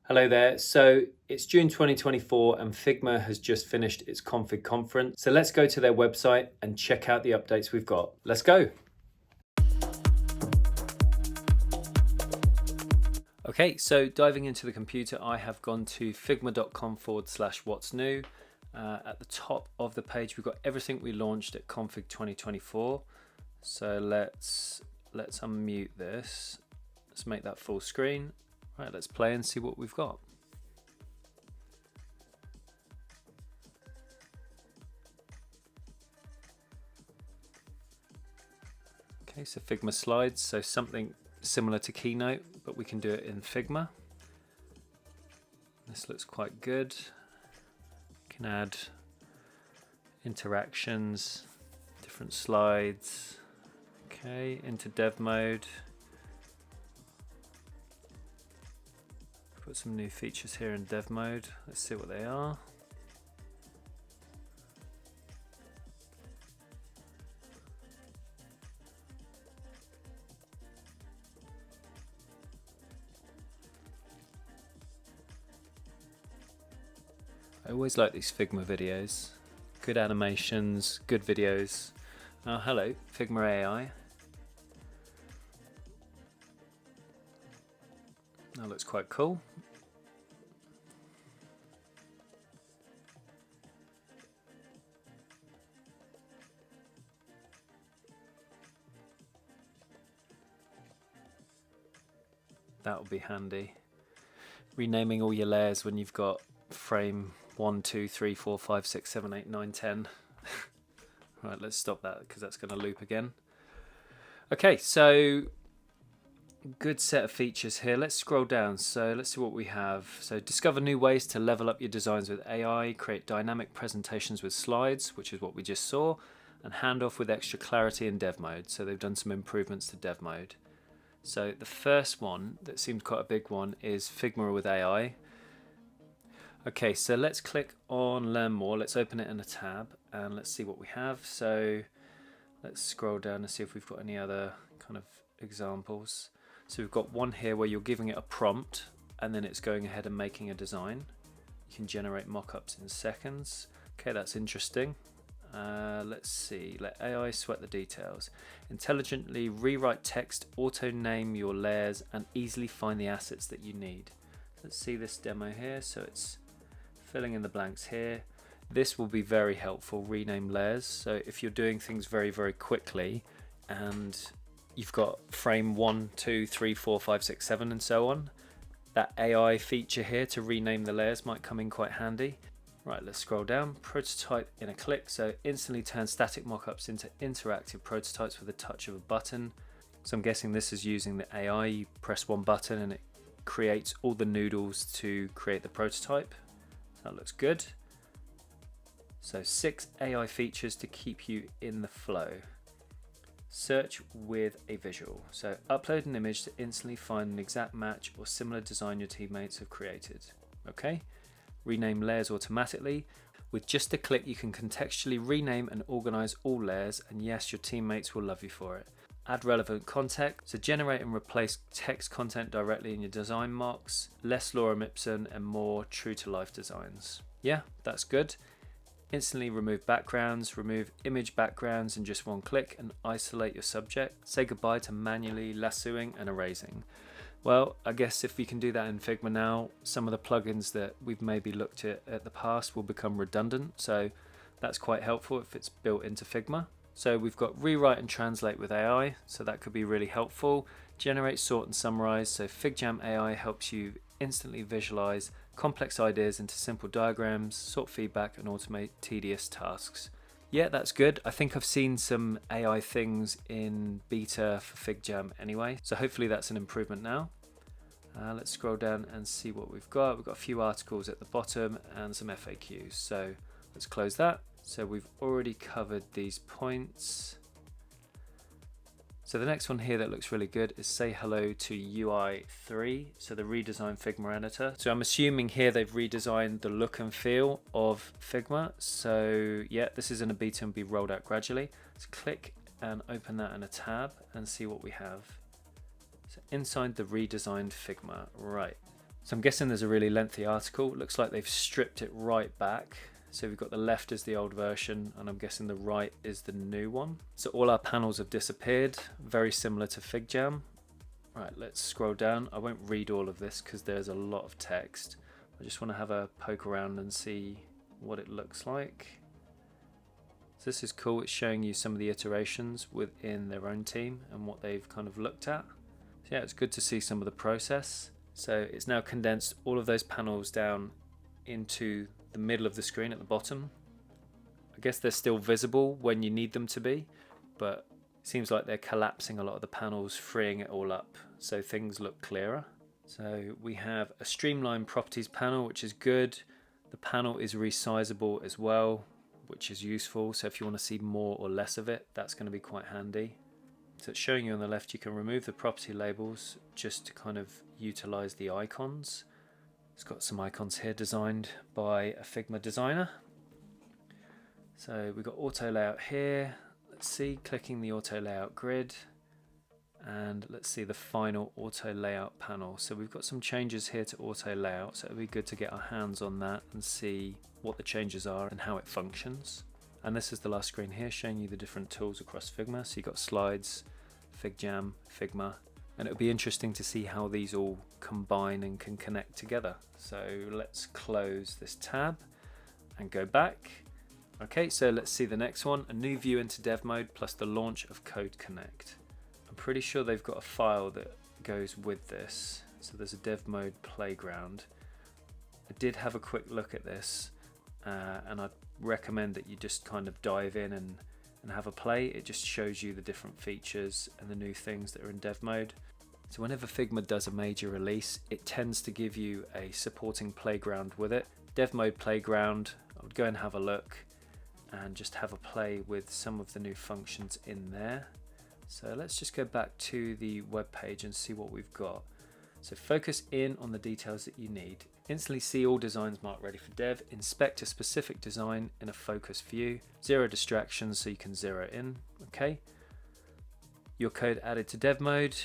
Hello there. So it's June 2024 and Figma has just finished its config conference. So let's go to their website and check out the updates we've got. Let's go. Okay, so diving into the computer, I have gone to figma.com/what's new. At the top of the page, we've got everything we launched at Config 2024. So let's unmute this. Let's make that full screen. Right, let's play and see what we've got. Okay, so Figma slides, so something similar to Keynote, but we can do it in Figma. This looks quite good. You can add interactions, different slides. Okay, into dev mode. Put some new features here in dev mode. Let's see what they are. I always like these Figma videos. Good animations, good videos. Oh, hello, Figma AI. That looks quite cool. That will be handy. Renaming all your layers when you've got frame 1, 2, 3, 4, 5, 6, 7, 8, 9, 10. Right, let's stop that because that's going to loop again. Okay, so good set of features here. Let's scroll down. So let's see what we have. So discover new ways to level up your designs with AI, create dynamic presentations with slides, which is what we just saw, and handoff with extra clarity in dev mode. So they've done some improvements to dev mode. So the first one that seemed quite a big one is Figma with AI. Okay, so let's click on learn more. Let's open it in a tab and let's see what we have. So let's scroll down and see if we've got any other kind of examples. So we've got one here where you're giving it a prompt and then it's going ahead and making a design. You can generate mock-ups in seconds. Okay, that's interesting. Let's see, let AI sweat the details. Intelligently rewrite text, auto-name your layers, and easily find the assets that you need. Let's see this demo here. So it's filling in the blanks here. This will be very helpful, rename layers. So if you're doing things very, very quickly and you've got frame 1, 2, 3, 4, 5, 6, 7 and so on, that AI feature here to rename the layers might come in quite handy. Right, let's scroll down. Prototype in a click. So instantly turn static mockups into interactive prototypes with a touch of a button. So I'm guessing this is using the AI. You press one button and it creates all the noodles to create the prototype. That looks good. So 6 AI features to keep you in the flow. Search with a visual. So upload an image to instantly find an exact match or similar design your teammates have created. Okay. Rename layers automatically. With just a click, you can contextually rename and organize all layers, and yes, your teammates will love you for it. Add relevant context, so generate and replace text content directly in your design mocks, less lorem ipsum and more true to life designs. Yeah, that's good. Instantly remove backgrounds, remove image backgrounds in just one click and isolate your subject. Say goodbye to manually lassoing and erasing. Well, I guess if we can do that in Figma now, some of the plugins that we've maybe looked at the past will become redundant. So that's quite helpful if it's built into Figma. So we've got rewrite and translate with AI. So that could be really helpful. Generate, sort and summarize. So FigJam AI helps you instantly visualize complex ideas into simple diagrams, sort feedback and automate tedious tasks. Yeah, that's good. I think I've seen some AI things in beta for FigJam anyway, so hopefully that's an improvement now. Let's scroll down and see what we've got. We've got a few articles at the bottom and some FAQs, so let's close that. So we've already covered these points. So the next one here that looks really good is say hello to UI 3, so the redesigned Figma editor. So I'm assuming here they've redesigned the look and feel of Figma. So yeah, this is in a beta and be rolled out gradually. Let's click and open that in a tab and see what we have. So inside the redesigned Figma, right. So I'm guessing there's a really lengthy article. It looks like they've stripped it right back. So we've got the left is the old version, and I'm guessing the right is the new one. So all our panels have disappeared, very similar to FigJam. Right, let's scroll down. I won't read all of this because there's a lot of text. I just want to have a poke around and see what it looks like. So this is cool. It's showing you some of the iterations within their own team and what they've kind of looked at. So yeah, it's good to see some of the process. So it's now condensed all of those panels down into the middle of the screen at the bottom. I guess they're still visible when you need them to be, but it seems like they're collapsing a lot of the panels, freeing it all up so things look clearer. So we have a streamlined properties panel, which is good. The panel is resizable as well, which is useful. So if you want to see more or less of it, that's going to be quite handy. So it's showing you on the left, you can remove the property labels just to kind of utilize the icons. It's got some icons here designed by a Figma designer. So we've got auto layout here. Let's see, clicking the auto layout grid, and let's see the final auto layout panel. So we've got some changes here to auto layout, so it'll be good to get our hands on that and see what the changes are and how it functions. And this is the last screen here showing you the different tools across Figma. So you've got slides, FigJam, Figma, and it'll be interesting to see how these all combine and can connect together. So let's close this tab and go back. Okay, so let's see the next one, a new view into dev mode plus the launch of Code Connect. I'm pretty sure they've got a file that goes with this. So there's a dev mode playground. I did have a quick look at this and I'd recommend that you just kind of dive in and have a play. It just shows you the different features and the new things that are in dev mode. So whenever Figma does a major release, it tends to give you a supporting playground with it. Dev mode playground, I would go and have a look and just have a play with some of the new functions in there. So let's just go back to the web page and see what we've got. So focus in on the details that you need. Instantly see all designs marked ready for dev. Inspect a specific design in a focus view. Zero distractions so you can zero in. Okay. Your code added to dev mode.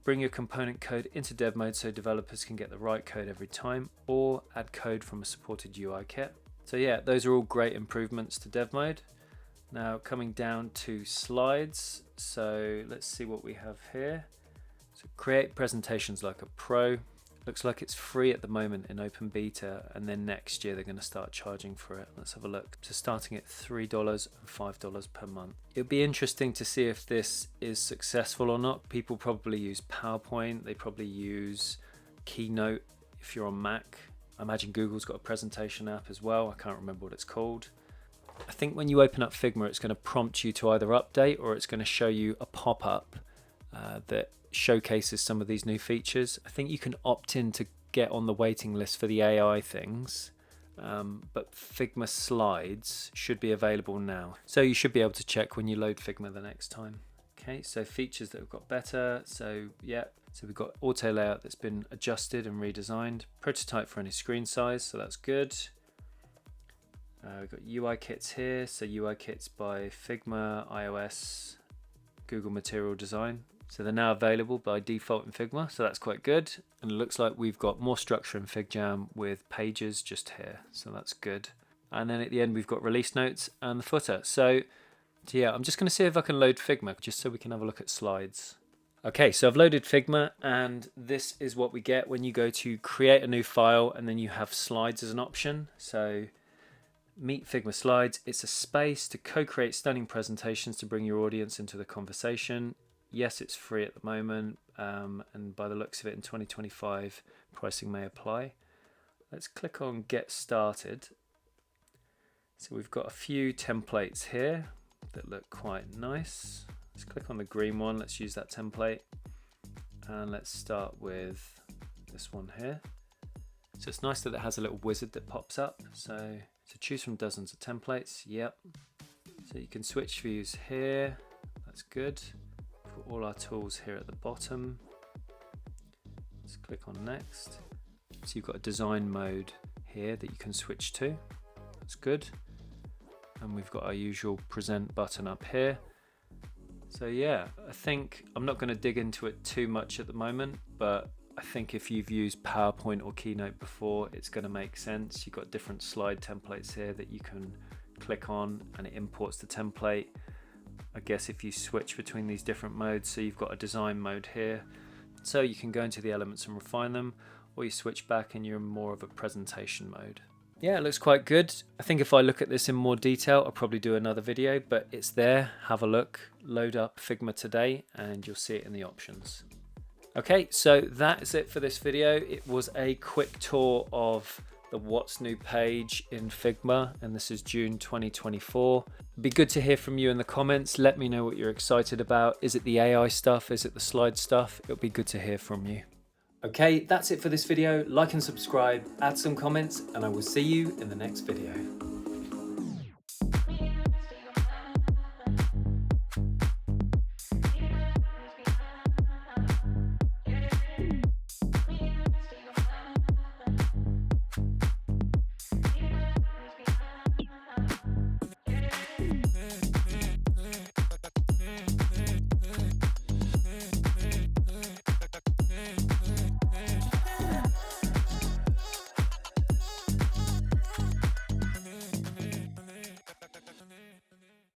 Bring your component code into dev mode so developers can get the right code every time, or add code from a supported UI kit. So yeah, those are all great improvements to dev mode. Now coming down to slides, so let's see what we have here. So create presentations like a pro. Looks like it's free at the moment in open beta, and then next year they're going to start charging for it. Let's have a look. So starting at $3 and $5 per month. It'll be interesting to see if this is successful or not. People probably use PowerPoint. They probably use Keynote if you're on Mac. I imagine Google's got a presentation app as well. I can't remember what it's called. I think when you open up Figma, it's going to prompt you to either update or it's going to show you a pop-up that showcases some of these new features. I think you can opt in to get on the waiting list for the AI things, but Figma slides should be available now. So you should be able to check when you load Figma the next time. Okay, so features that have got better. So yeah, so we've got auto layout that's been adjusted and redesigned. Prototype for any screen size, so that's good. We've got UI kits here. So UI kits by Figma, iOS, Google Material Design. So they're now available by default in Figma, so that's quite good. And it looks like we've got more structure in FigJam with pages just here, so that's good. And then at the end we've got release notes and the footer. So yeah, I'm just going to see if I can load Figma just so we can have a look at slides. Okay, so I've loaded Figma, and this is what we get when you go to create a new file and then you have slides as an option. So meet Figma slides. It's a space to co-create stunning presentations to bring your audience into the conversation. Yes, it's free at the moment, and by the looks of it in 2025, pricing may apply. Let's click on Get Started. So we've got a few templates here that look quite nice. Let's click on the green one. Let's use that template. And let's start with this one here. So it's nice that it has a little wizard that pops up. So to choose from dozens of templates, yep. So you can switch views here. That's good. Put all our tools here at the bottom. Let's click on next. So you've got a design mode here that you can switch to. That's good. And we've got our usual present button up here. So yeah, I think I'm not going to dig into it too much at the moment, but I think if you've used PowerPoint or Keynote before, it's going to make sense. You've got different slide templates here that you can click on and it imports the template. I guess if you switch between these different modes, so you've got a design mode here, so you can go into the elements and refine them, or you switch back and you're in more of a presentation mode. Yeah, it looks quite good. I think if I look at this in more detail, I'll probably do another video, but it's there. Have a look, load up Figma today, and you'll see it in the options. Okay, so that's it for this video. It was a quick tour of the What's New page in Figma, and this is June 2024. It'd be good to hear from you in the comments. Let me know what you're excited about. Is it the AI stuff? Is it the slide stuff? It'll be good to hear from you. Okay, that's it for this video. Like and subscribe, add some comments, and I will see you in the next video.